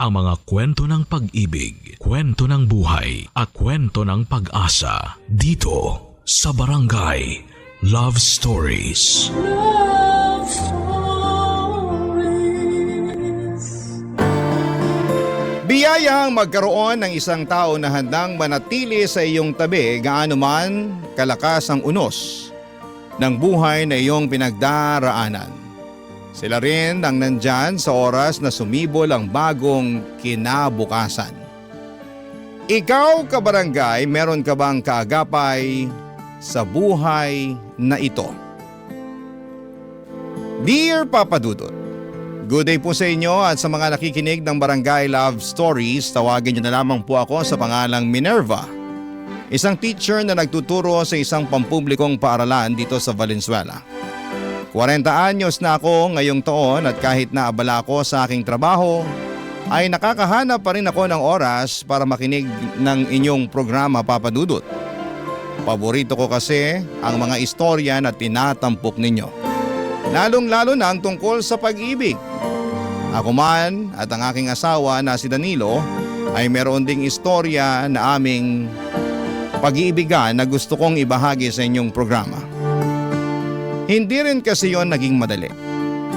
ang mga kwento ng pag-ibig, kwento ng buhay at kwento ng pag-asa dito sa Barangay Love Stories. Love Stories. Biyayang magkaroon ng isang tao na handang manatili sa iyong tabi gaano man kalakas ang unos ng buhay na iyong pinagdaraanan. Sila rin ang nandyan sa oras na sumibol ang bagong kinabukasan. Ikaw, kabarangay, meron ka bang kaagapay sa buhay na ito? Dear Papa Dudut, good day po sa inyo at sa mga nakikinig ng Barangay Love Stories, tawagin niyo na lamang po ako sa pangalang Minerva. Isang teacher na nagtuturo sa isang pampublikong paaralan dito sa Valenzuela. 40 anyos na ako ngayong taon at kahit naabala ako sa aking trabaho, ay nakakahanap pa rin ako ng oras para makinig ng inyong programa, Papa Dudut. Paborito ko kasi ang mga istorya na tinatampok ninyo. Lalong-lalo na ang tungkol sa pag-ibig. Ako man at ang aking asawa na si Danilo ay meron ding istorya na aming pag-iibigan na gusto kong ibahagi sa inyong programa. Hindi rin kasi yon naging madali.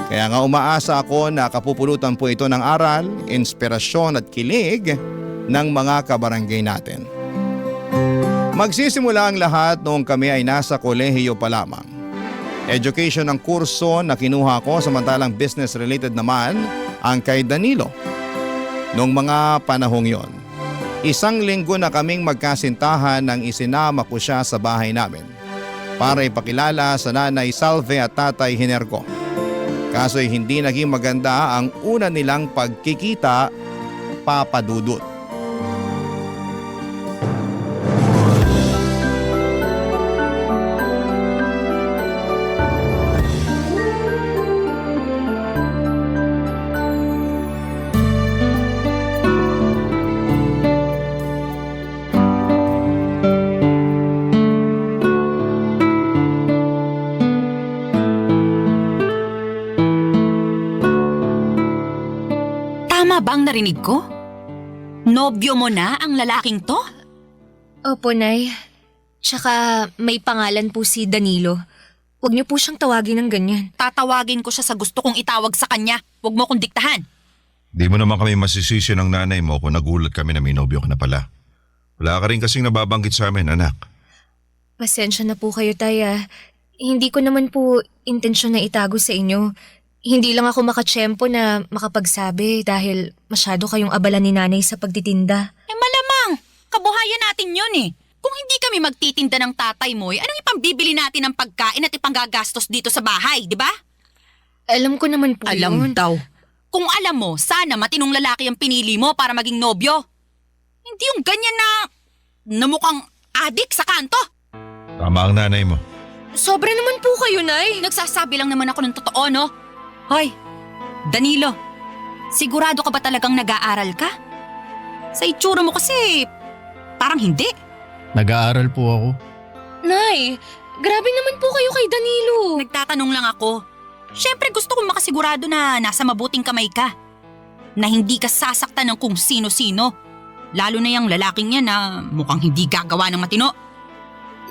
Kaya nga umaasa ako na kapupulutan po ito ng aral, inspirasyon at kilig ng mga kabarangay natin. Magsisimula ang lahat noong kami ay nasa kolehiyo pa lamang. Education ang kurso na kinuha ko, samantalang business related naman ang kay Danilo. Noong mga panahong yon, 1 linggo na kaming magkasintahan nang isinama ko siya sa bahay namin para ipakilala sa nanay Salve at tatay Hinergo. Kaso'y hindi naging maganda ang una nilang pagkikita, Papa Dudut. Tama ba ang narinig ko? Nobyo mo na ang lalaking to? Opo, Nay. Tsaka may pangalan po si Danilo. Huwag niyo po siyang tawagin ng ganyan. Tatawagin ko siya sa gusto kong itawag sa kanya. Huwag mo kong diktahan. Di mo naman kami masisisi ng nanay mo kung nagulat kami na may nobyo ka na pala. Wala ka rin kasing nababanggit sa amin, anak. Pasensya na po kayo, Tay. Hindi ko naman po intensyon na itago sa inyo. Hindi lang ako makatsyempo na makapagsabi dahil masyado kayong abala ni nanay sa pagtitinda. Malamang, kabuhayan natin yun eh. Kung hindi kami magtitinda ng tatay mo, anong ipambibili natin ng pagkain at ipanggagastos dito sa bahay, di ba? Alam ko naman po yun. daw. Kung alam mo, sana matinong lalaki ang pinili mo para maging nobyo. Hindi yung ganyan na mukhang adik sa kanto. Tama ang nanay mo. Sobra naman po kayo, Nay. Nagsasabi lang naman ako ng totoo, no? Hoy, Danilo, sigurado ka ba talagang nag-aaral ka? Sa itsura mo kasi, parang hindi. Nag-aaral po ako. Nay, grabe naman po kayo kay Danilo. Nagtatanong lang ako. Siyempre gusto kong makasigurado na nasa mabuting kamay ka. Na hindi ka sasaktan ng kung sino-sino. Lalo na yung lalaking yan na mukhang hindi gagawa ng matino.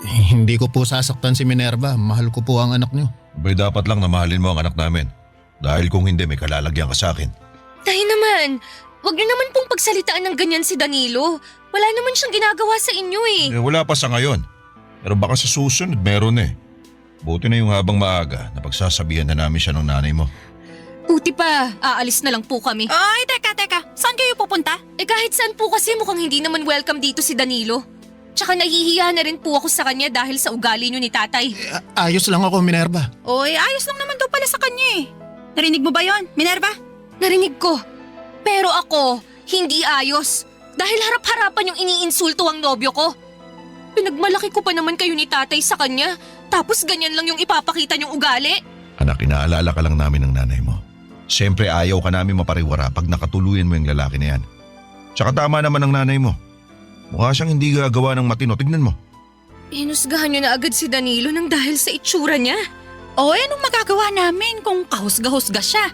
Hindi ko po sasaktan si Minerva. Mahal ko po ang anak niyo. Abay, dapat lang na mahalin mo ang anak namin. Dahil kung hindi, may kalalagyan ka sa akin. Tay naman, wag niyo naman pong pagsalitaan ng ganyan si Danilo. Wala naman siyang ginagawa sa inyo eh. Wala pa sa ngayon. Pero baka sa susunod, meron eh. Buti na yung habang maaga na pagsasabihan na namin siya ng nanay mo. Buti pa, aalis na lang po kami. Ay, teka. Saan kayo pupunta? Kahit saan po kasi mukhang hindi naman welcome dito si Danilo. Tsaka nahihiya na rin po ako sa kanya dahil sa ugali niyo ni tatay. Ayos lang ako, Minerva. Oy, ayos lang naman daw pala sa kanya eh. Narinig mo ba yon, Minerva? Narinig ko. Pero ako, hindi ayos. Dahil harap-harapan yung iniinsulto ang nobyo ko. Pinagmalaki ko pa naman kayo ni tatay sa kanya. Tapos ganyan lang yung ipapakita niyong ugali. Anak, inaalala ka lang namin ng nanay mo. Siyempre ayaw ka namin mapariwara pag nakatuluyan mo yung lalaki na yan. Tsaka tama naman ang nanay mo. Mukha siyang hindi gagawa ng matino. Tignan mo. Hinusgahan niyo na agad si Danilo nang dahil sa itsura niya. O, anong magagawa namin kung kahusga-husga siya?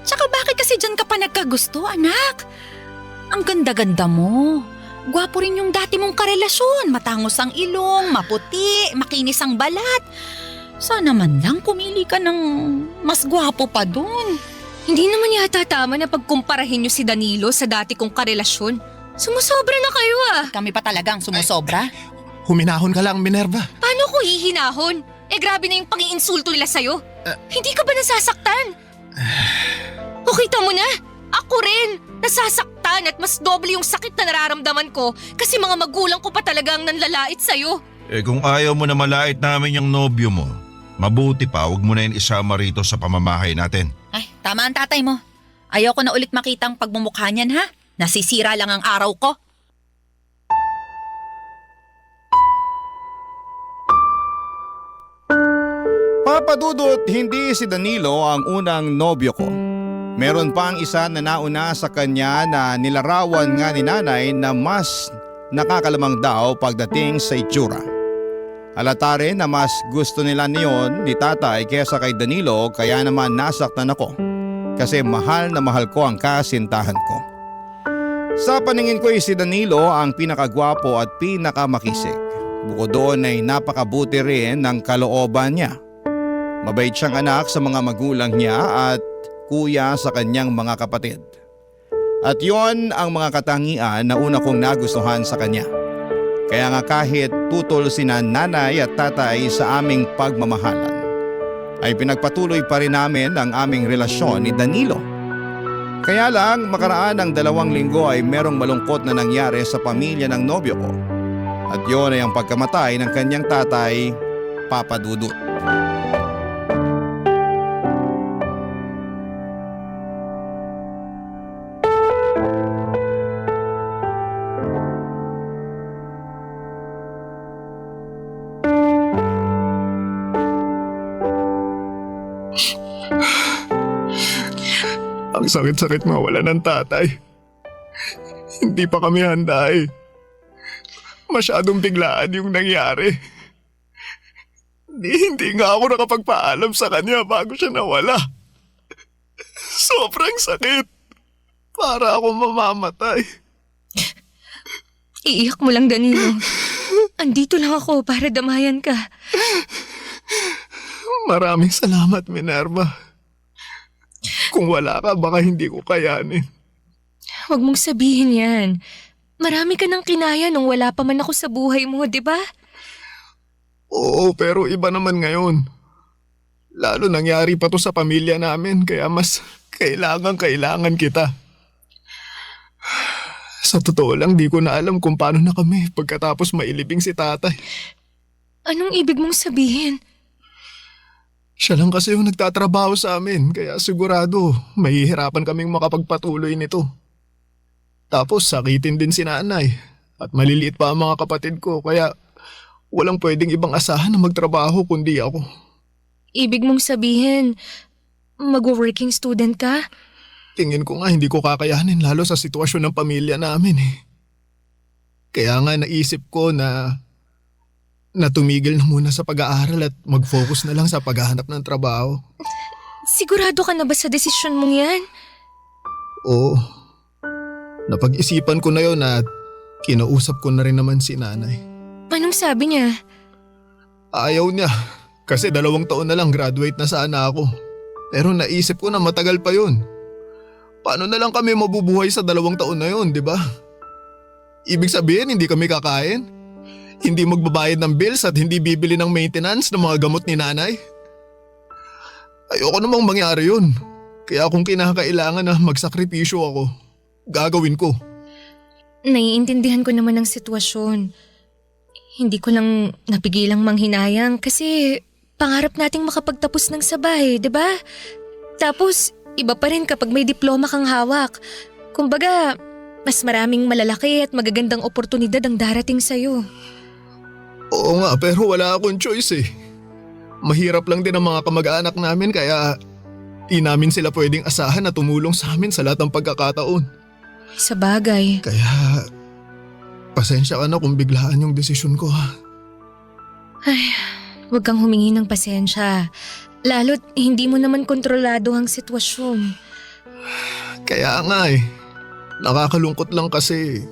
Tsaka bakit kasi dyan ka pa nagkagusto, anak? Ang ganda-ganda mo. Gwapo rin yung dati mong karelasyon. Matangos ang ilong, maputi, makinis ang balat. Sana man lang pumili ka ng mas gwapo pa dun. Hindi naman yata tama na pagkumparahin niyo si Danilo sa dati kong karelasyon. Sumusobra na kayo ah. Kami pa talagang sumusobra. Huminahon ka lang, Minerva. Paano ko hihinahon? Grabe na yung pangiinsulto nila sa'yo. Hindi ka ba nasasaktan? O kita mo na, ako rin. Nasasaktan at mas doble yung sakit na nararamdaman ko kasi mga magulang ko pa talaga ang nanlalait sa'yo. Kung ayaw mo na malait namin yung nobyo mo, mabuti pa huwag mo na yun isama rito sa pamamahay natin. Ay, tama ang tatay mo. Ayaw ko na ulit makita ang pagmumukha niyan ha. Nasisira lang ang araw ko. Papa Dudut, hindi si Danilo ang unang nobyo ko. Meron pang isa na nauna sa kanya na nilarawan nga ni nanay na mas nakakalamang daw pagdating sa itsura. Halata rin na mas gusto nila niyon ni tatay kesa kay Danilo kaya naman nasaktan ako kasi mahal na mahal ko ang kasintahan ko. Sa paningin ko si Danilo ang pinakagwapo at pinakamakisig. Bukod doon ay napakabuti rin ng kalooban niya. Mabait siyang anak sa mga magulang niya at kuya sa kanyang mga kapatid. At yon ang mga katangian na una kong nagustuhan sa kanya. Kaya nga kahit tutol sina nanay at tatay sa aming pagmamahalan, ay pinagpatuloy pa rin namin ang aming relasyon ni Danilo. Kaya lang makaraan ng 2 linggo ay merong malungkot na nangyari sa pamilya ng nobyo ko. At yon ay ang pagkamatay ng kanyang tatay, Papa Dudut. Ang sakit-sakit mawala ng tatay. Hindi pa kami handa eh. Masyadong biglaan yung nangyari. Hindi nga ako nakapagpaalam sa kanya bago siya nawala. Sobrang sakit. Para ako mamamatay. Iiyak mo lang, Danilo. Andito lang ako para damayan ka. Maraming salamat, Minerva. Kung wala ka, baka hindi ko kayanin. Huwag mong sabihin yan. Marami ka ng kinaya nung wala pa man ako sa buhay mo, di ba? Oo, pero iba naman ngayon. Lalo nangyari pa to sa pamilya namin, kaya mas kailangan kita. Sa totoo lang, di ko na alam kung paano na kami pagkatapos mailibing si tatay. Anong ibig mong sabihin? Siya lang kasi yung nagtatrabaho sa amin, kaya sigurado mahihirapan kaming makapagpatuloy nito. Tapos sakitin din si nanay at maliliit pa ang mga kapatid ko, kaya walang pwedeng ibang asahan na magtrabaho kundi ako. Ibig mong sabihin, mag-working student ka? Tingin ko nga hindi ko kakayanin lalo sa sitwasyon ng pamilya namin eh. Kaya nga naisip ko na tumigil na muna sa pag-aaral at mag-focus na lang sa paghahanap ng trabaho. Sigurado ka na ba sa desisyon mong yan? Oo. Napag-isipan ko na yun at kinausap ko na rin naman si nanay. Anong sabi niya? Ayaw niya kasi 2 taon na lang graduate na sana ako. Pero naisip ko na matagal pa yun. Paano na lang kami mabubuhay sa 2 taon na yun, di ba? Ibig sabihin hindi kami kakain? Hindi magbabayad ng bills at hindi bibili ng maintenance ng mga gamot ni nanay? Ayoko namang mangyari yun. Kaya kung kinakailangan na magsakripisyo ako, gagawin ko. Naiintindihan ko naman ang sitwasyon. Hindi ko lang napigilang manghinayang kasi pangarap nating makapagtapos ng sabay, di ba? Tapos iba pa rin kapag may diploma kang hawak. Kumbaga, mas maraming malalaki at magagandang oportunidad ang darating sa'yo. Oo nga, pero wala akong choice eh. Mahirap lang din ang mga kamag-anak namin kaya di namin sila pwedeng asahan na tumulong sa amin sa lahat ng pagkakataon. Sa bagay. Kaya pasensya ka na kung biglaan yung desisyon ko ha. Ay, huwag kang humingi ng pasensya. Lalo't hindi mo naman kontrolado ang sitwasyon. Kaya nga eh. Nakakalungkot lang kasi.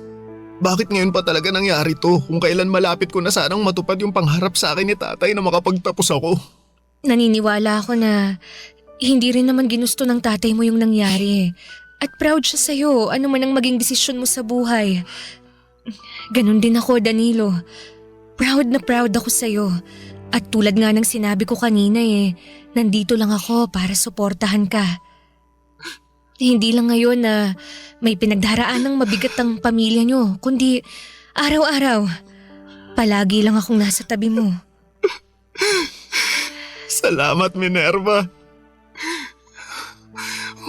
Bakit ngayon pa talaga nangyari to kung kailan malapit ko na sanang matupad yung pangarap sa akin ni tatay na makapagtapos ako? Naniniwala ako na hindi rin naman ginusto ng tatay mo yung nangyari. At proud siya sa'yo, ano man ang maging desisyon mo sa buhay. Ganon din ako, Danilo. Proud na proud ako sa'yo. At tulad nga ng sinabi ko kanina nandito lang ako para suportahan ka. Hindi lang ngayon na may pinagdaraan ng mabigat ang pamilya nyo, kundi araw-araw, palagi lang akong nasa tabi mo. Salamat, Minerva.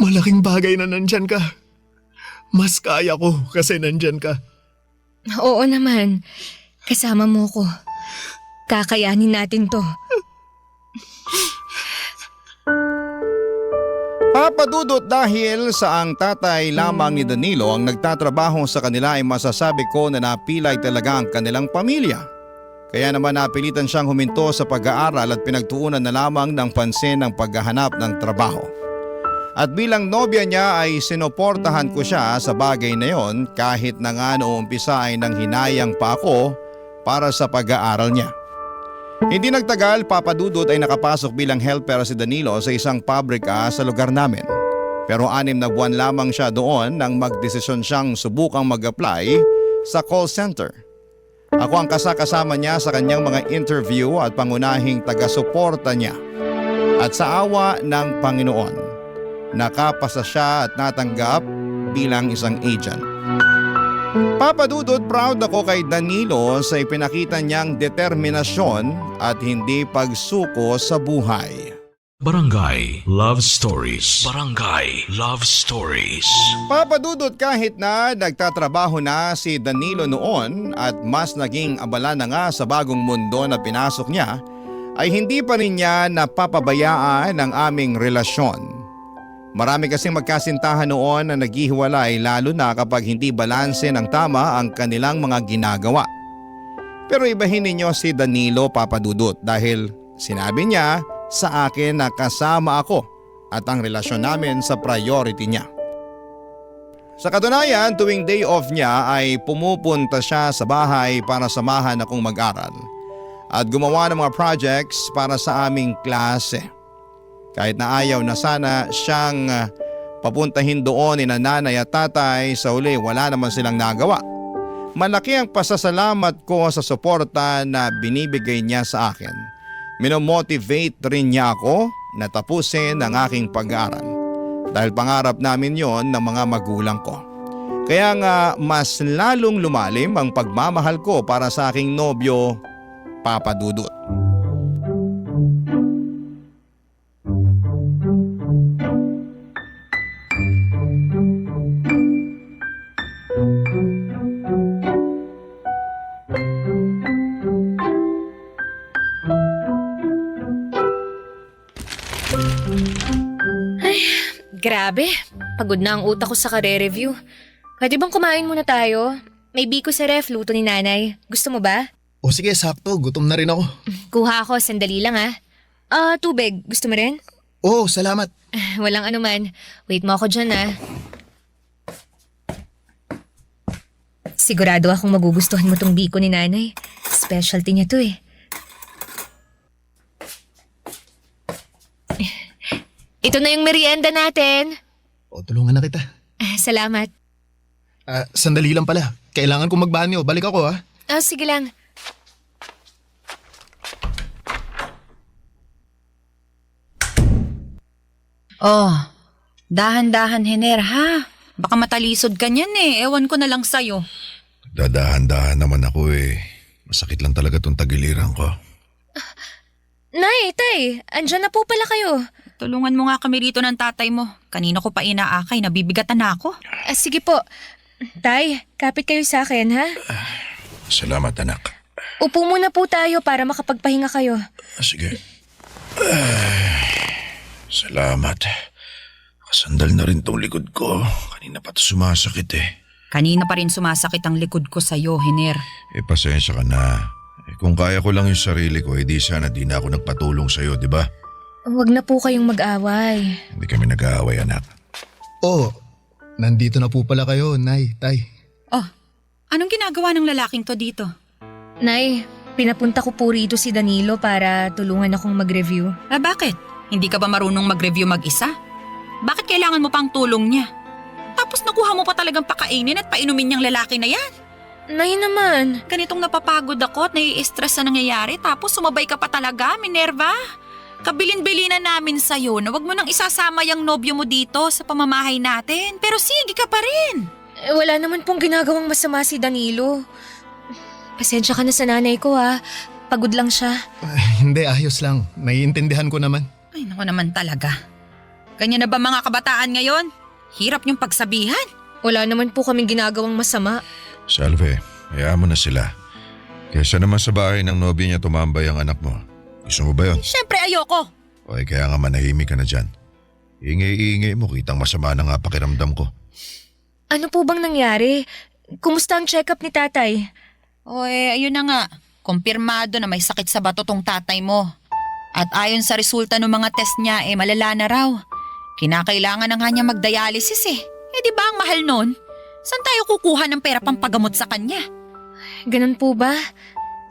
Malaking bagay na nandyan ka. Mas kaya ko kasi nandyan ka. Oo naman, kasama mo ko. Kakayanin natin to. Papadudot dahil sa ang tatay lamang ni Danilo ang nagtatrabaho sa kanila ay masasabi ko na napilay talaga ang kanilang pamilya. Kaya naman napilitan siyang huminto sa pag-aaral at pinagtuunan na lamang ng pansin ang paghahanap ng trabaho. At bilang nobya niya ay sinuportahan ko siya sa bagay na yon kahit na nga noong umpisa ay nang hinayang pa ako para sa pag-aaral niya. Hindi nagtagal, Papadudot ay nakapasok bilang helper si Danilo sa isang pabrika sa lugar namin. Pero 6 na buwan lamang siya doon nang magdesisyon siyang subukang mag-apply sa call center. Ako ang kasama niya sa kanyang mga interview at pangunahing taga-suporta niya. At sa awa ng Panginoon, nakapasa siya at natanggap bilang isang agent. Papadudot, proud ako kay Danilo sa ipinakita niyang determinasyon at hindi pagsuko sa buhay. Barangay Love Stories. Barangay Love Stories. Papadudot, kahit na nagtatrabaho na si Danilo noon at mas naging abala na nga sa bagong mundo na pinasok niya, ay hindi pa rin niya napapabayaan ang aming relasyon. Marami kasing magkasintahan noon na naghihiwalay lalo na kapag hindi balanse ng tama ang kanilang mga ginagawa. Pero ibahin ninyo si Danilo, Papadudot, dahil sinabi niya sa akin na kasama ako at ang relasyon namin sa priority niya. Sa katunayan, tuwing day off niya ay pumupunta siya sa bahay para samahan akong mag-aral at gumawa ng mga projects para sa aming klase. Kahit na ayaw na sana siyang papuntahin doon ni nanay at tatay, sa uli wala naman silang nagawa. Malaki ang pasasalamat ko sa suporta na binibigay niya sa akin. Minomotivate rin niya ako na tapusin ang aking pag-aaral. Dahil pangarap namin yon ng mga magulang ko. Kaya nga mas lalong lumalim ang pagmamahal ko para sa aking nobyo, Papadudot. Grabe, pagod na ang utak ko sa kare-review. Pwede bang kumain muna tayo? May biko sa ref, luto ni nanay. Gusto mo ba? O sige, sakto. Gutom na rin ako. Kuha ako, sandali lang ha. Tubig. Gusto mo rin? Oo, salamat. Walang anuman. Wait mo ako dyan ha. Sigurado akong magugustuhan mo tong biko ni nanay. Specialty niya to eh. Ito na yung merienda natin. O, tulungan na kita. Salamat. Sandali lang pala. Kailangan kong magbanyo. Balik ako ha. Sige lang. Oh, dahan-dahan, Hiner, ha? Baka matalisod ka niyan Ewan ko na lang sa'yo. Dadahan-dahan naman ako eh. Masakit lang talaga tong tagiliran ko. Nay, tay, andyan na po pala kayo. Tulungan mo nga kami rito ng tatay mo. Kanina ko pa inaakay, nabibigatan na ako. Sige po. Tay, kapit kayo sa akin, ha? Salamat, anak. Upo muna po tayo para makapagpahinga kayo. Sige. Salamat. Kasandal na rin tong likod ko. Kanina pa ito sumasakit eh. Kanina pa rin sumasakit ang likod ko sa'yo, Hiner. Pasensya ka na. Kung kaya ko lang yung sarili ko, di sana di na ako nagpatulong sa'yo, di ba? Huwag na po kayong mag-away. Hindi kami nag-aaway, anak. Oh, nandito na po pala kayo, Nay, Tay. Oh, anong ginagawa ng lalaking to dito? Nay, pinapunta ko po rito si Danilo para tulungan akong mag-review. Bakit? Hindi ka ba marunong mag-review mag-isa? Bakit kailangan mo pang tulong niya? Tapos nakuha mo pa talagang pakainin at painumin niyang lalaki na yan. Nay naman. Ganitong napapagod ako at nai-stress sa nangyayari tapos sumabay ka pa talaga, Minerva. Kabilin-bilinan namin sa'yo na wag mo nang isasama yung nobyo mo dito sa pamamahay natin. Pero sige ka pa rin. Wala naman pong ginagawang masama si Danilo. Pasensya ka na sa nanay ko ha. Pagod lang siya. Hindi, ayos lang. Naiintindihan ko naman. Ay, naku naman talaga. Ganyan na ba mga kabataan ngayon? Hirap niyong pagsabihan. Wala naman po kaming ginagawang masama. Salve, hayaan mo na sila. Kesa naman sa bahay ng nobya niya tumambay ang anak mo. Gusto mo ba yun? Siyempre ayoko. Okay, kaya nga manahimik ka na dyan. Ingay-ingay mo, kitang masama na nga pakiramdam ko. Ano po bang nangyari? Kumusta ang check-up ni tatay? Ayun na nga. Kumpirmado na may sakit sa bato tong tatay mo. At ayon sa resulta ng mga test niya, malala na raw. Kinakailangan na nga niya mag-dialysis eh. Di ba ang mahal nun? Saan tayo kukuha ng pera pang pagamot sa kanya? Ganun po ba?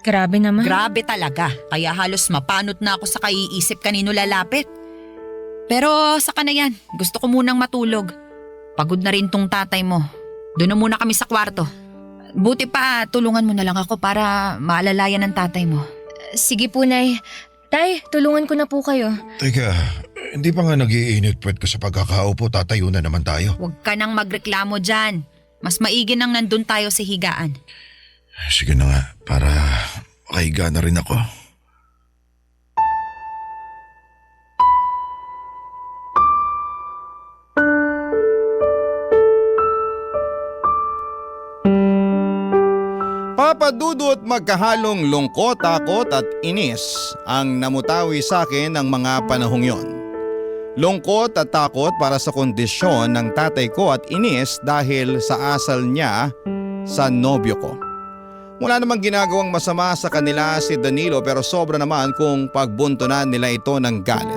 Grabe naman. Grabe talaga. Kaya halos mapanot na ako sa kaiisip kanino lalapit. Pero saka na yan. Gusto ko munang matulog. Pagod na rin tong tatay mo. Doon na muna kami sa kwarto. Buti pa, tulungan mo na lang ako para maalalayan ng tatay mo. Sige po, Nay. Tay, tulungan ko na po kayo. Teka, hindi pa nga nag-iinit puwet ko sa pagkakaupo, tatayo na naman tayo. Huwag ka nang magreklamo dyan. Mas maigi nang nandun tayo sa higaan. Sige na nga, para makahiga na rin ako. Papadudot magkahalong lungkot, takot at inis ang namutawi sa akin ng mga panahong yon. Lungkot at takot para sa kondisyon ng tatay ko at inis dahil sa asal niya sa nobyo ko. Wala namang ginagawang masama sa kanila si Danilo pero sobra naman kung pagbuntunan nila ito ng galit.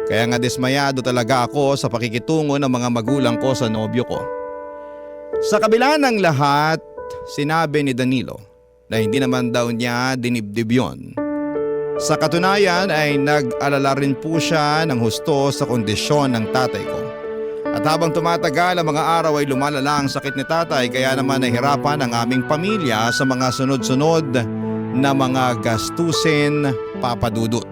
Kaya nga dismayado talaga ako sa pakikitungo ng mga magulang ko sa nobyo ko. Sa kabila ng lahat, sinabi ni Danilo na hindi naman daw niya dinibdib yun. Sa katunayan ay nag-alala rin po siya ng husto sa kondisyon ng tatay ko. At habang tumatagal ang mga araw ay lumalala ang sakit ni tatay kaya naman nahirapan ang aming pamilya sa mga sunod-sunod na mga gastusin, papadudot.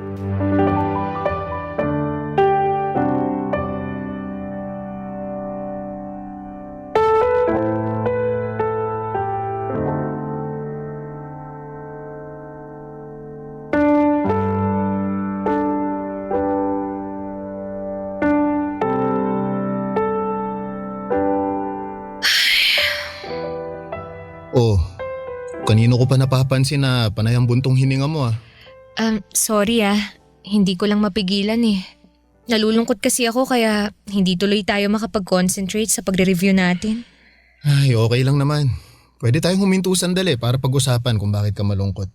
Oh, kanino ko pa napapansin na panay ang buntong hininga mo ah. Sorry ah. Hindi ko lang mapigilan eh. Nalulungkot kasi ako kaya hindi tuloy tayo makapag-concentrate sa pagre-review natin. Ay, okay lang naman. Pwede tayong huminto sandali para pag-usapan kung bakit ka malungkot.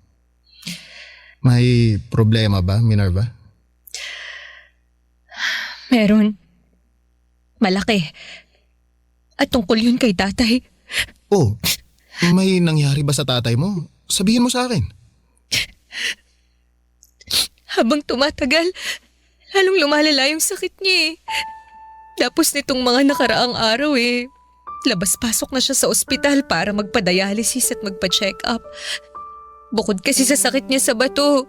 May problema ba, Minerva? Meron. Malaki. At tungkol yun kay tatay. Oh, may nangyari ba sa tatay mo? Sabihin mo sa akin. Habang tumatagal, lalong lumalala yung sakit niya eh. Tapos nitong mga nakaraang araw labas-pasok na siya sa ospital para magpa-dialysis at magpa-check up. Bukod kasi sa sakit niya sa bato,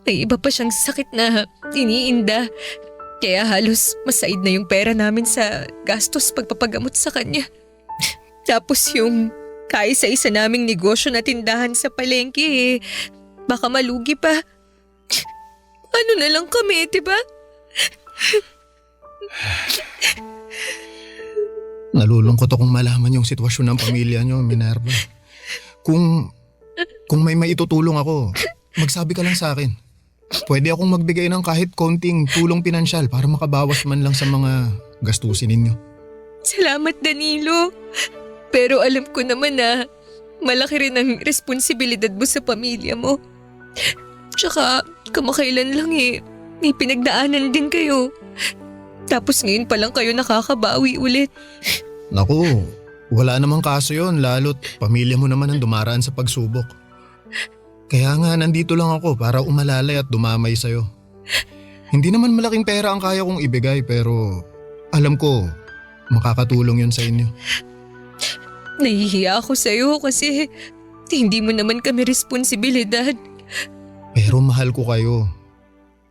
may iba pa siyang sakit na iniinda. Kaya halos masaid na yung pera namin sa gastos pagpapagamot sa kanya. Tapos yung kaisa-isa naming negosyo na tindahan sa palengke baka malugi pa. Ano na lang kami, diba? Nalulungkot akong malaman yung sitwasyon ng pamilya niyo, Minerva. Kung may maitutulong ako, magsabi ka lang sa akin. Pwede akong magbigay ng kahit konting tulong pinansyal para makabawas man lang sa mga gastusin ninyo. Salamat, Danilo. Pero alam ko naman na malaki rin ang responsibilidad mo sa pamilya mo. Tsaka kamakailan lang may pinagdaanan din kayo. Tapos ngayon pa lang kayo nakakabawi ulit. Naku, wala namang kaso yon, lalo't pamilya mo naman ang dumaraan sa pagsubok. Kaya nga nandito lang ako para umalalay at dumamay sa'yo. Hindi naman malaking pera ang kaya kong ibigay pero alam ko makakatulong yun sa inyo. Nahihiya ako sa'yo kasi hindi mo naman kami responsibilidad. Pero mahal ko kayo.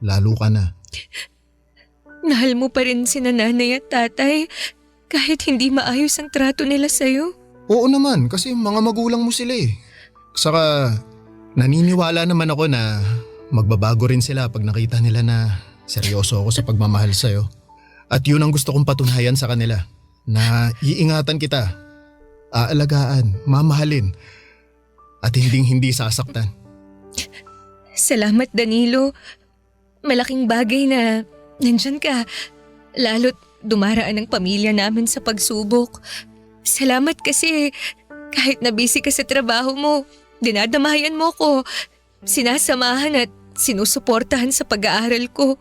Lalo ka na. Mahal mo pa rin sina nanay at tatay kahit hindi maayos ang trato nila sa'yo. Oo naman kasi mga magulang mo sila eh. Saka naniniwala naman ako na magbabago rin sila pag nakita nila na seryoso ako sa pagmamahal sa'yo. At yun ang gusto kong patunayan sa kanila. Na iingatan kita, aalagaan, mamahalin, at hindi sasaktan. Salamat Danilo. Malaking bagay na nandyan ka. Lalo't dumaraan ang pamilya namin sa pagsubok. Salamat kasi kahit na busy ka sa trabaho mo, dinadamayan mo ko. Sinasamahan at sinusuportahan sa pag-aaral ko.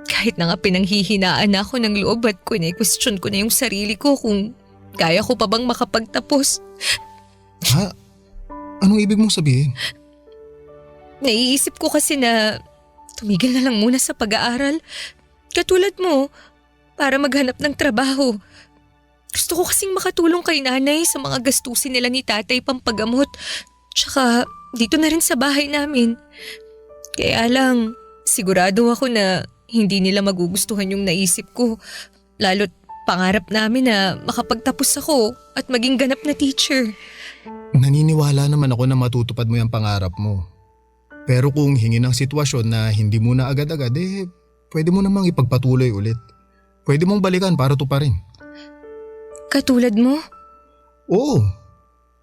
Kahit na nga pinanghihinaan ako ng loob at question ko na yung sarili ko kung kaya ko pa bang makapagtapos. Ha? Anong ibig mong sabihin? Naiisip ko kasi na tumigil na lang muna sa pag-aaral. Katulad mo, para maghanap ng trabaho. Gusto ko kasing makatulong kay nanay sa mga gastusin nila ni tatay pampagamot. Tsaka dito na rin sa bahay namin. Kaya lang, sigurado ako na hindi nila magugustuhan yung naisip ko. Lalo't pangarap namin na makapagtapos ako at maging ganap na teacher. Naniniwala naman ako na matutupad mo yung pangarap mo. Pero kung hingin ang sitwasyon na hindi mo na agad-agad, pwede mo namang ipagpatuloy ulit. Pwede mong balikan para tuparin. Katulad mo? Oo.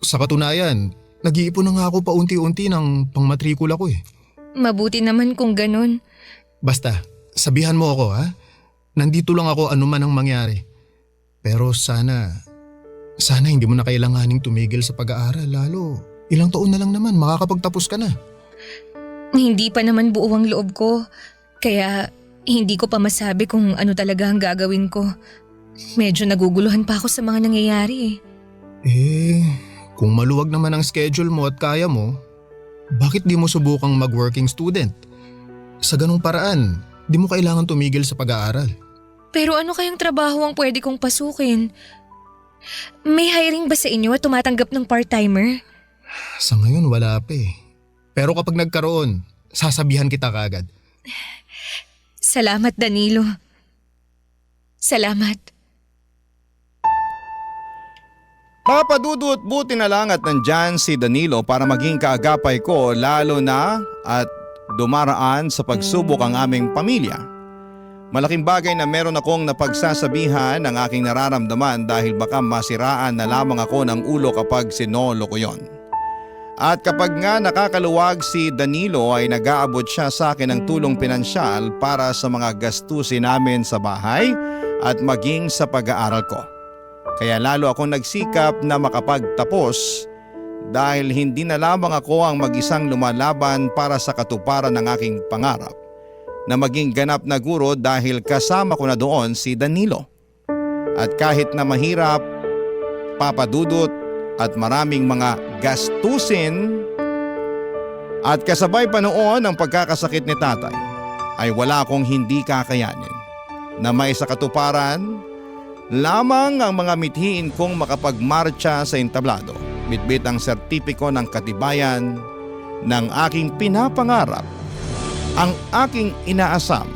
Sa katunayan, nag-iipon na nga ako paunti-unti ng pangmatrikula ko eh. Mabuti naman kung ganun. Basta, sabihan mo ako ha. Nandito lang ako anuman ang mangyari. Pero sana hindi mo na kailanganing tumigil sa pag-aaral. Lalo, ilang taon na lang naman, makakapagtapos ka na. Hindi pa naman buo ang loob ko. Kaya hindi ko pa masabi kung ano talaga ang gagawin ko. Medyo naguguluhan pa ako sa mga nangyayari Kung maluwag naman ang schedule mo at kaya mo, bakit di mo subukang mag-working student? Sa ganung paraan, di mo kailangan tumigil sa pag-aaral. Pero ano kayang trabaho ang pwede kong pasukin? May hiring ba sa inyo at tumatanggap ng part-timer? Sa ngayon wala pa eh. Pero kapag nagkaroon, sasabihan kita kaagad. Salamat Danilo. Salamat. Papadudot, buti na lang at nandyan si Danilo para maging kaagapay ko lalo na at dumaraan sa pagsubok ang aming pamilya. Malaking bagay na meron akong napagsasabihan ng aking nararamdaman dahil baka masiraan na lamang ako ng ulo kapag sinolo ko yon. At kapag nga nakakaluwag si Danilo ay nag-aabot siya sa akin ng tulong pinansyal para sa mga gastusin namin sa bahay at maging sa pag-aaral ko. Kaya lalo akong nagsikap na makapagtapos dahil hindi na lamang ako ang mag-isang lumalaban para sa katuparan ng aking pangarap na maging ganap na guro dahil kasama ko na doon si Danilo. At kahit na mahirap, papadudot at maraming mga gastusin at kasabay pa noon ang pagkakasakit ni tatay ay wala akong hindi kakayanin na may sa katuparan lamang ang mga mithiin kong makapagmarcha sa entablado, bitbit ang sertipiko ng katibayan ng aking pinapangarap, ang aking inaasam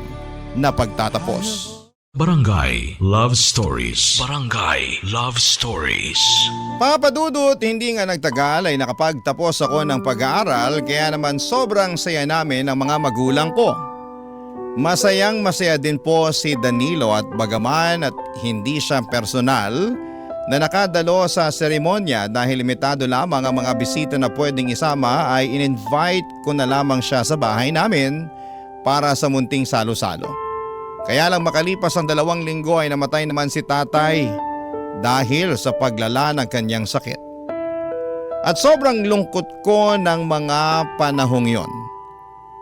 na pagtatapos. Barangay Love Stories. Barangay Love Stories. Papadudot, hindi nga nagtagal ay nakapagtapos ako ng pag-aaral kaya naman sobrang saya namin ng mga magulang ko. Masayang masaya din po si Danilo at bagaman at hindi siya personal na nakadalo sa seremonya dahil limitado lamang ang mga bisita na pwedeng isama ay in-invite ko na lamang siya sa bahay namin para sa munting salo-salo. Kaya lang makalipas ang 2 linggo ay namatay naman si tatay dahil sa paglala ng kanyang sakit. At sobrang lungkot ko ng mga panahong yon.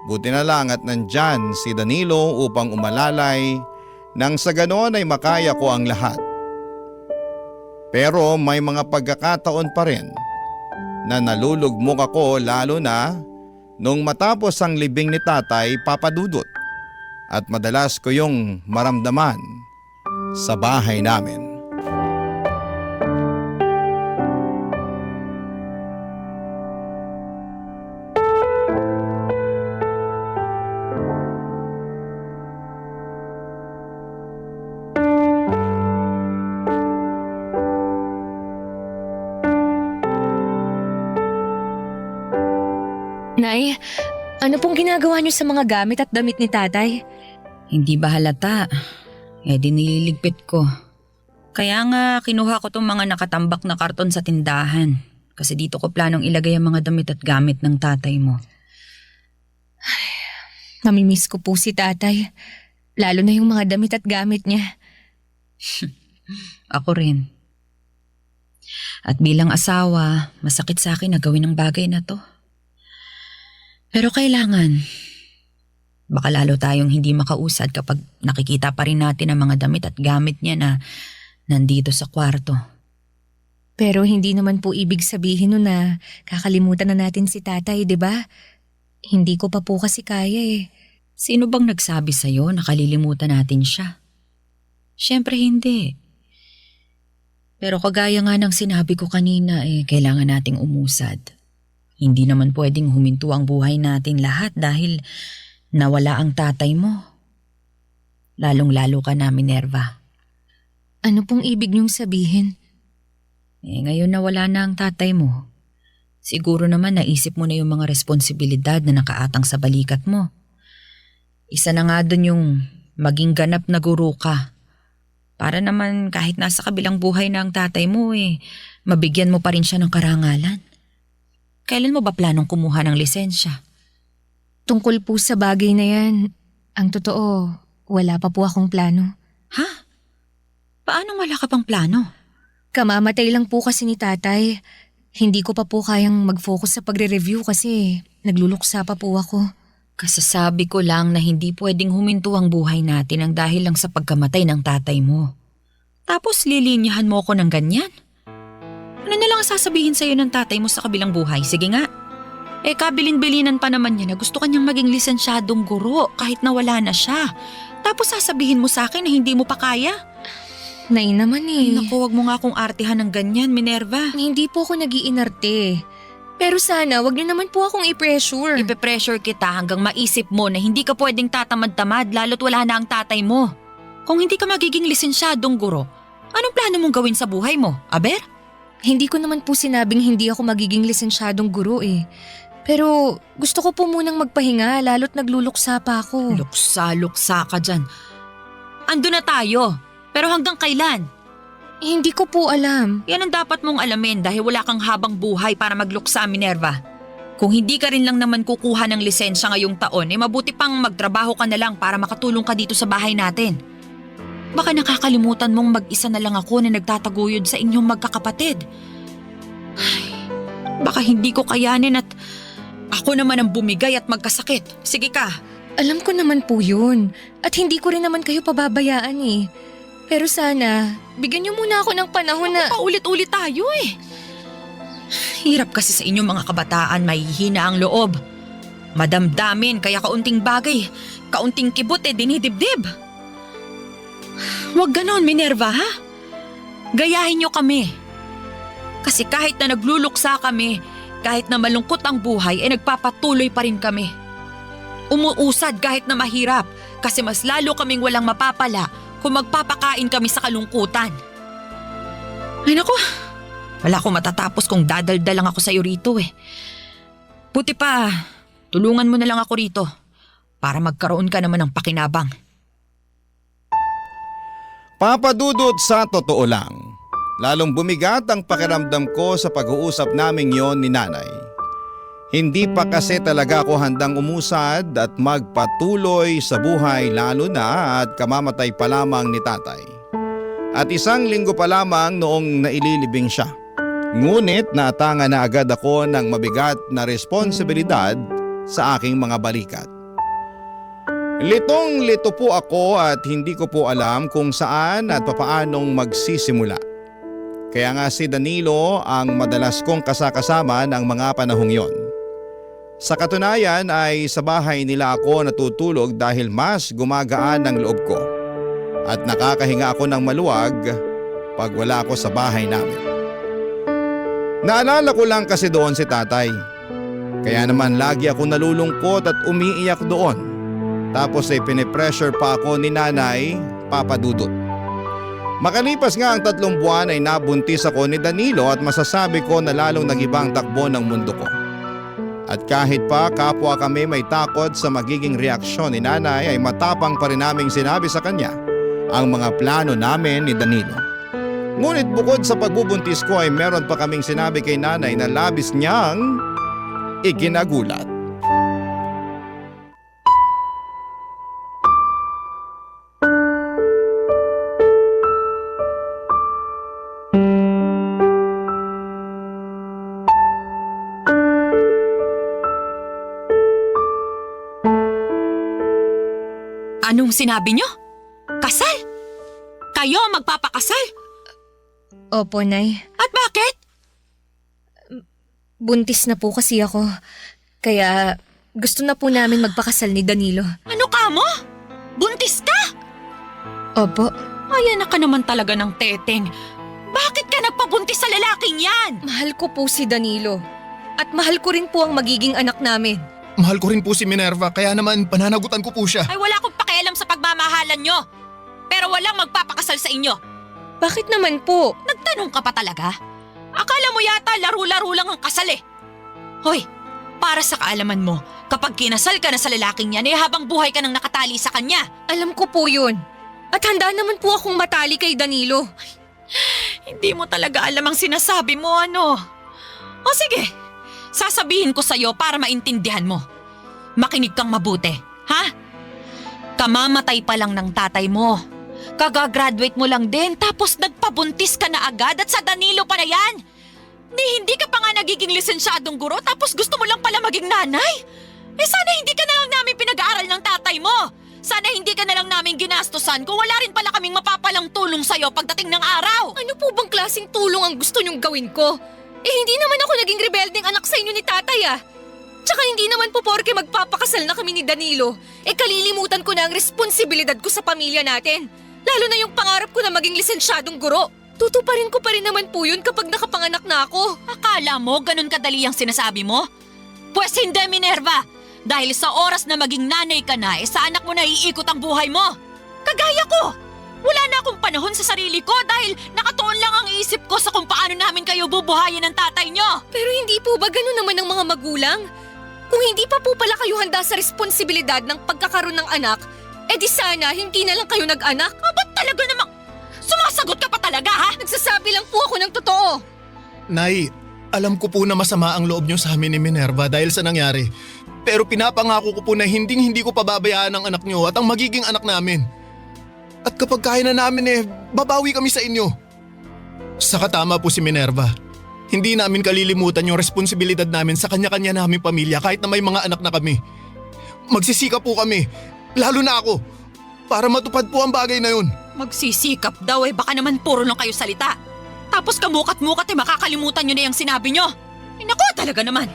Buti na lang at nandyan si Danilo upang umalalay nang sa ganon ay makaya ko ang lahat. Pero may mga pagkakataon pa rin na nalulugmok ako lalo na nung matapos ang libing ni Tatay Papa Dudut at madalas ko yung maramdaman sa bahay namin. Nay, ano pong ginagawa niyo sa mga gamit at damit ni tatay? Hindi ba halata? Di nililigpit ko. Kaya nga kinuha ko tong mga nakatambak na karton sa tindahan. Kasi dito ko planong ilagay ang mga damit at gamit ng tatay mo. Namimiss ko po si tatay. Lalo na yung mga damit at gamit niya. Ako rin. At bilang asawa, masakit sa akin na gawin ang bagay na to. Pero kailangan. Baka lalo tayong hindi makausad kapag nakikita pa rin natin ang mga damit at gamit niya na nandito sa kwarto. Pero hindi naman po ibig sabihin nun na kakalimutan na natin si tatay, di ba? Hindi ko pa po kasi kaya eh. Sino bang nagsabi sa'yo na kalilimutan natin siya? Siyempre hindi. Pero kagaya nga ng sinabi ko kanina kailangan nating umusad. Hindi naman pwedeng huminto ang buhay natin lahat dahil nawala ang tatay mo. Lalong-lalo ka na, Minerva. Ano pong ibig niyong sabihin? Ngayon na wala na ang tatay mo. Siguro naman naisip mo na yung mga responsibilidad na nakaatang sa balikat mo. Isa na nga dun yung maging ganap na guro ka. Para naman kahit nasa kabilang buhay na ang tatay mo mabigyan mo pa rin siya ng karangalan. Kailan mo ba planong kumuha ng lisensya? Tungkol po sa bagay na yan, ang totoo, wala pa po akong plano. Ha? Paano wala ka pang plano? Kamamatay lang po kasi ni tatay. Hindi ko pa po kayang mag-focus sa pagre-review kasi nagluluksa pa po ako. Kasasabi ko lang na hindi pwedeng huminto ang buhay natin ang dahil lang sa pagkamatay ng tatay mo. Tapos lilinyahan mo ko ng ganyan? Ano na lang sasabihin sa'yo ng tatay mo sa kabilang buhay? Sige nga. Kabilin-bilinan pa naman niya na gusto kanyang maging lisensyadong guro kahit nawala na siya. Tapos sasabihin mo sa akin na hindi mo pa kaya? Nay naman Naku, wag mo nga akong artihan ng ganyan, Minerva. Hindi po ako nag-iinarte. Pero sana wag niyo naman po akong i-pressure. Ipe-pressure kita hanggang maisip mo na hindi ka pwedeng tatamad-tamad lalo't wala na ang tatay mo. Kung hindi ka magiging lisensyadong guro, anong plano mong gawin sa buhay mo, aber? Hindi ko naman po sinabing hindi ako magiging lisensyadong guro Pero gusto ko po munang magpahinga lalo't nagluluksa pa ako. Luksa ka dyan. Ando na tayo. Pero hanggang kailan? Hindi ko po alam. Yan ang dapat mong alamin dahil wala kang habang buhay para magluksa, Minerva. Kung hindi ka rin lang naman kukuha ng lisensya ngayong taon, mabuti pang magtrabaho ka na lang para makatulong ka dito sa bahay natin. Baka nakakalimutan mong mag-isa na lang ako na nagtataguyod sa inyong magkakapatid. Ay, baka hindi ko kayanin at ako naman ang bumigay at magkasakit. Sige ka. Alam ko naman po yun. At hindi ko rin naman kayo pababayaan Pero sana, bigyan niyo muna ako ng panahon na… Paulit-ulit tayo Hirap kasi sa inyong mga kabataan, mahihina ang loob. Madamdamin kaya kaunting bagay, kaunting kibot dinidibdib. Huwag ganon, Minerva, ha? Gayahin niyo kami. Kasi kahit na nagluluksa kami, kahit na malungkot ang buhay, nagpapatuloy pa rin kami. Umuusad kahit na mahirap kasi mas lalo kaming walang mapapala kung magpapakain kami sa kalungkutan. Ay naku, wala akong matatapos kung dadaldal lang ako sa iyo rito Buti pa, tulungan mo na lang ako rito para magkaroon ka naman ng pakinabang. Papa Dudut, sa totoo lang, lalong bumigat ang pakiramdam ko sa pag-uusap naming yon ni nanay. Hindi pa kasi talaga ako handang umusad at magpatuloy sa buhay lalo na at kamamatay pa lamang ni tatay. At 1 linggo pa lamang noong naililibing siya. Ngunit natanga na agad ako ng mabigat na responsibilidad sa aking mga balikat. Litong-lito po ako at hindi ko po alam kung saan at papaanong magsisimula. Kaya nga si Danilo ang madalas kong kasakasama ng mga panahong yon. Sa katunayan ay sa bahay nila ako natutulog dahil mas gumagaan ang loob ko. At nakakahinga ako ng maluwag pag wala ako sa bahay namin. Naalala ko lang kasi doon si tatay. Kaya naman lagi ako nalulungkot at umiiyak doon. Tapos ay pinipressure pa ako ni nanay, Papa Dudut. Makalipas nga ang 3 buwan ay nabuntis ako ni Danilo at masasabi ko na lalong nag-ibang takbo ng mundo ko. At kahit pa kapwa kami may takot sa magiging reaksyon ni nanay ay matapang pa rin naming sinabi sa kanya ang mga plano namin ni Danilo. Ngunit bukod sa pagbubuntis ko ay meron pa kaming sinabi kay nanay na labis niyang ikinagulat. Anong sinabi nyo? Kasal? Kayo ang magpapakasal? Opo, Nay. At bakit? Buntis na po kasi ako. Kaya gusto na po namin magpakasal ni Danilo. Ano ka mo? Buntis ka? Opo. Ayan na ka naman talaga ng teteng. Bakit ka nagpabuntis sa lalaking yan? Mahal ko po si Danilo. At mahal ko rin po ang magiging anak namin. Mahal ko rin po si Minerva kaya naman pananagutan ko po siya. Ay wala akong pakialam sa pagmamahalan nyo. Pero walang magpapakasal sa inyo. Bakit naman po? Nagtanong ka pa talaga? Akala mo yata laro-laro lang ang kasal eh. Hoy, para sa kaalaman mo, kapag kinasal ka na sa lalaking yan, eh habang buhay ka nang nakatali sa kanya. Alam ko po yun. At handa naman po akong matali kay Danilo. Hindi mo talaga alam ang sinasabi mo, ano? O sige, sasabihin ko sa'yo para maintindihan mo. Makinig kang mabuti, ha? Kamamatay pa lang ng tatay mo. Kagagraduate mo lang din tapos nagpabuntis ka na agad at sa Danilo pa na yan. Hindi ka pa nga nagiging lisensyadong guro tapos gusto mo lang pala maging nanay? Eh sana hindi ka na lang namin pinag-aaral ng tatay mo. Sana hindi ka na lang namin ginastusan kung wala rin pala kaming mapapalang tulong sa'yo pagdating ng araw. Ano po bang klaseng tulong ang gusto niyong gawin ko? Eh hindi naman ako naging rebeldeng anak sa inyo ni tatay ah. Tsaka hindi naman po porke magpapakasal na kami ni Danilo, eh kalilimutan ko na ang responsibilidad ko sa pamilya natin. Lalo na yung pangarap ko na maging lisensyadong guro. Tutuparin ko pa rin naman po yun kapag nakapanganak na ako. Akala mo ganun kadali ang sinasabi mo? Pwes hindi, Minerva. Dahil sa oras na maging nanay ka na, sa anak mo na iikot ang buhay mo. Kagaya ko. Wala na akong panahon sa sarili ko dahil nakatuon lang ang isip ko sa kung paano namin kayo bubuhayin ng tatay nyo. Pero hindi po ba ganun naman ang mga magulang? Kung hindi pa po pala kayo handa sa responsibilidad ng pagkakaroon ng anak, eh di sana hindi na lang kayo nag-anak. Ba't talaga namang sumasagot ka pa talaga ha? Nagsasabi lang po ako ng totoo. Nay, alam ko po na masama ang loob niyo sa amin ni Minerva dahil sa nangyari. Pero pinapangako ko po na hindi ko pababayaan ang anak niyo at ang magiging anak namin. At kapag kaya na namin babawi kami sa inyo. Saka tama po si Minerva. Hindi namin kalilimutan yung responsibilidad namin sa kanya-kanya naming pamilya kahit na may mga anak na kami. Magsisikap po kami, lalo na ako, para matupad po ang bagay na yun. Magsisikap daw baka naman puro lang kayo salita. Tapos kamukat-mukat makakalimutan nyo na yung sinabi nyo. Naku talaga naman.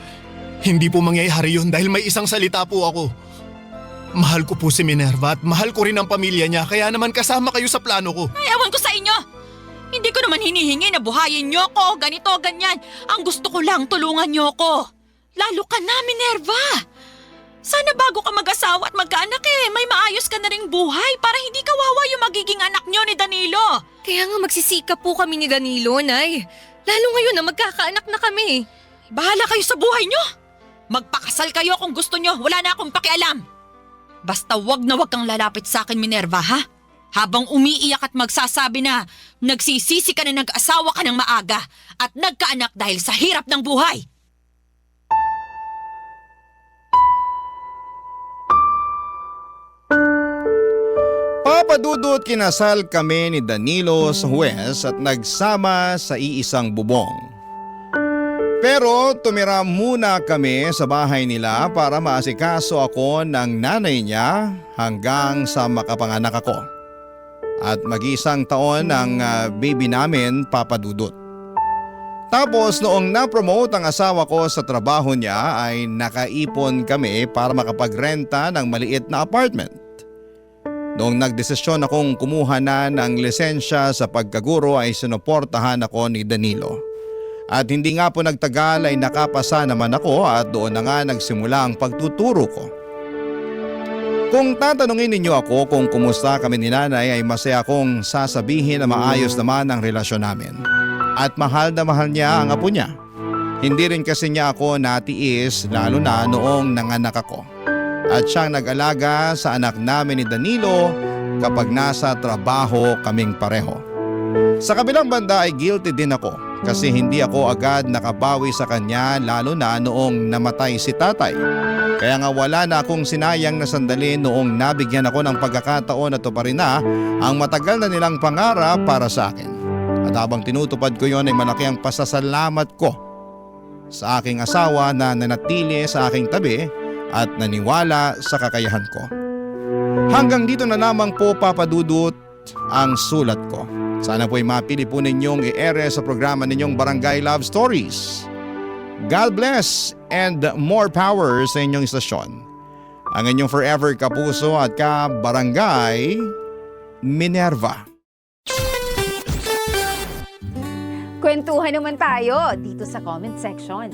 Hindi po mangyayari yun dahil may isang salita po ako. Mahal ko po si Minerva at mahal ko rin ang pamilya niya kaya naman kasama kayo sa plano ko. Ay, ewan ko sa inyo. Hindi ko naman hinihingi na buhayin nyo ko, ganito, ganyan. Ang gusto ko lang tulungan nyo ko. Lalo ka na, Minerva. Sana bago ka mag-asawa at magkaanak may maayos ka na ring buhay para hindi kawawa yung magiging anak nyo ni Danilo. Kaya nga magsisikap po kami ni Danilo, Nay. Lalo ngayon na magkakaanak na kami. Bahala kayo sa buhay nyo. Magpakasal kayo kung gusto nyo, wala na akong pakialam. Basta wag na wag kang lalapit sa akin, Minerva, ha? Habang umiiyak at magsasabi na nagsisisi ka na nag-asawa ka ng maaga at nagkaanak dahil sa hirap ng buhay. Papa Dudut, kinasal kami ni Danilo sa huwes at nagsama sa iisang bubong. Pero tumira muna kami sa bahay nila para maasikaso ako ng nanay niya hanggang sa makapanganak ako. At mag-isang taon ang baby namin, Papa Dudut. Tapos noong na-promote ang asawa ko sa trabaho niya ay nakaipon kami para makapagrenta ng maliit na apartment. Noong nagdesisyon akong kumuha na ng lisensya sa pagkaguro ay sinuportahan ako ni Danilo. At hindi nga po nagtagal ay nakapasa naman ako at doon na nga nagsimula ang pagtuturo ko. Kung tatanungin ninyo ako kung kumusta kami ni nanay ay masaya akong sasabihin na maayos naman ang relasyon namin. At mahal na mahal niya ang apo niya. Hindi rin kasi niya ako natiis lalo na noong nanganak ako. At siyang nag-alaga sa anak namin ni Danilo kapag nasa trabaho kaming pareho. Sa kabilang banda ay guilty din ako kasi hindi ako agad nakabawi sa kanya lalo na noong namatay si tatay. Kaya nga wala na akong sinayang na sandali noong nabigyan ako ng pagkakataon na tuparin na ang matagal na nilang pangarap para sa akin. At habang tinutupad ko yon ay malaki ang pasasalamat ko sa aking asawa na nanatili sa aking tabi at naniwala sa kakayahan ko. Hanggang dito na lamang po, Papa Dudut, ang sulat ko. Sana po'y mapili po ninyong i-ere sa programa ninyong Barangay Love Stories. God bless and more power sa inyong istasyon. Ang inyong forever kapuso at ka-Barangay Minerva. Kwentuhan naman tayo dito sa comment section.